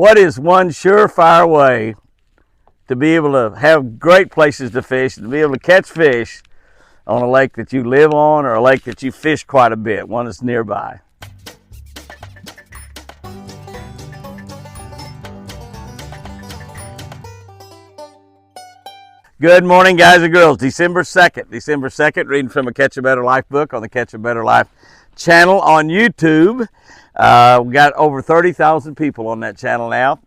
What is one surefire way to be able to have great places to fish, to be able to catch fish on a lake that you live on or a lake that you fish quite a bit, one that's nearby? Good morning, guys and girls. December 2nd, reading from a Catch a Better Life book on the Catch a Better Life channel on YouTube. We got over 30,000 people on that channel now.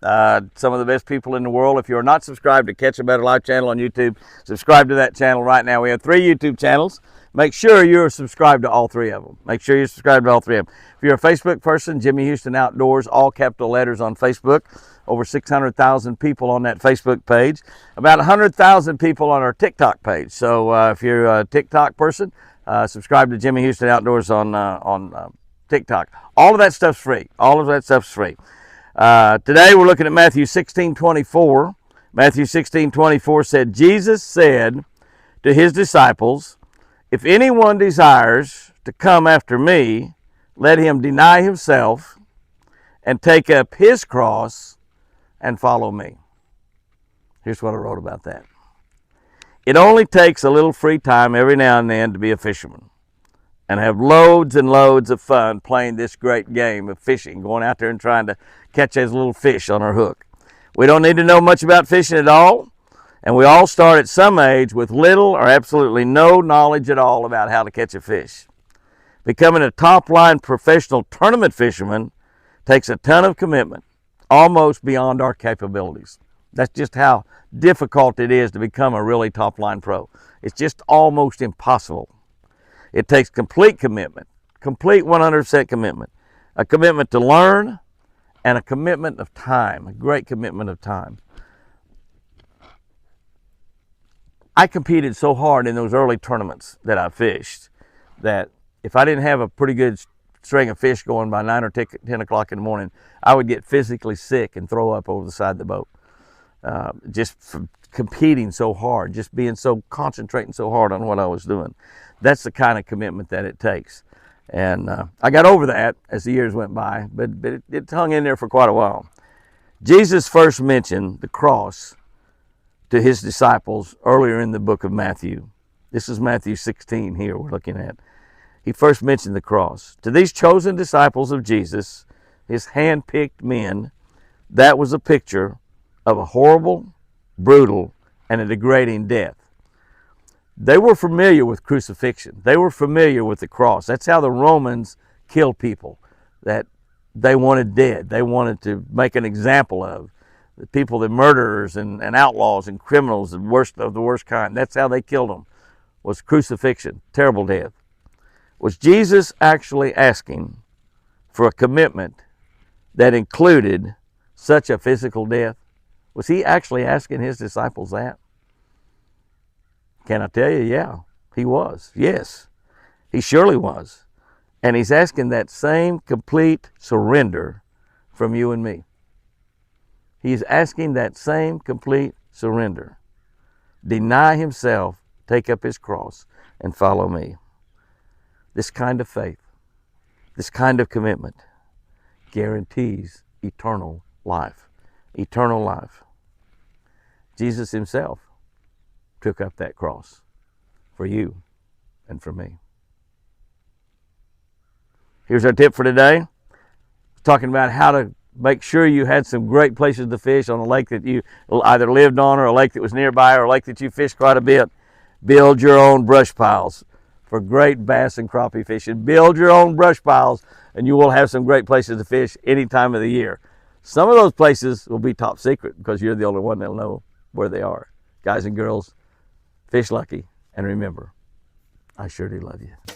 Some of the best people in the world. If you're not subscribed to Catch a Better Life channel on YouTube, subscribe to that channel right now. We have 3 YouTube channels. Make sure you're subscribed to all 3 of them. Make sure you're subscribed to all 3 of them. If you're a Facebook person, Jimmy Houston Outdoors, all capital letters on Facebook. Over 600,000 people on that Facebook page. About 100,000 people on our TikTok page. So if you're a TikTok person, subscribe to Jimmy Houston Outdoors on TikTok. All of that stuff's free. All of that stuff's free. Today we're looking at Matthew 16:24. Matthew 16:24 said, Jesus said to his disciples, if anyone desires to come after me, let him deny himself and take up his cross and follow me. Here's what I wrote about that. It only takes a little free time every now and then to be a fisherman and have loads and loads of fun playing this great game of fishing, going out there and trying to catch those little fish on our hook. We don't need to know much about fishing at all, and we all start at some age with little or absolutely no knowledge at all about how to catch a fish. Becoming a top-line professional tournament fisherman takes a ton of commitment, almost beyond our capabilities. That's just how difficult it is to become a really top-line pro. It's just almost impossible. It takes complete commitment, complete 100% commitment, a commitment to learn and a commitment of time, a great commitment of time. I competed so hard in those early tournaments that I fished that if I didn't have a pretty good string of fish going by 9 or 10 o'clock in the morning, I would get physically sick and throw up over the side of the boat. Just from competing so hard, just being so concentrating so hard on what I was doing. That's the kind of commitment that it takes. And I got over that as the years went by, but it hung in there for quite a while. Jesus first mentioned the cross to his disciples earlier in the book of Matthew. This is Matthew 16 here we're looking at. He first mentioned the cross. To these chosen disciples of Jesus, his hand-picked men, that was a picture of a horrible, brutal, and a degrading death. They were familiar with crucifixion. They were familiar with the cross. That's how the Romans killed people that they wanted dead. They wanted to make an example of. The people, the murderers and outlaws and criminals, the worst of the worst kind. That's how they killed them, was crucifixion, terrible death. Was Jesus actually asking for a commitment that included such a physical death? Was he actually asking his disciples that? Can I tell you? Yeah, he was. Yes, he surely was. And he's asking that same complete surrender from you and me. He's asking that same complete surrender. Deny himself, take up his cross, and follow me. This kind of faith, this kind of commitment guarantees eternal life. Eternal life. Jesus himself took up that cross for you and for me. Here's our tip for today. Talking about how to make sure you had some great places to fish on a lake that you either lived on or a lake that was nearby or a lake that you fished quite a bit. Build your own brush piles for great bass and crappie fishing. Build your own brush piles and you will have some great places to fish any time of the year. Some of those places will be top secret because you're the only one that'll know where they are. Guys and girls, fish lucky, and remember, I sure do love you.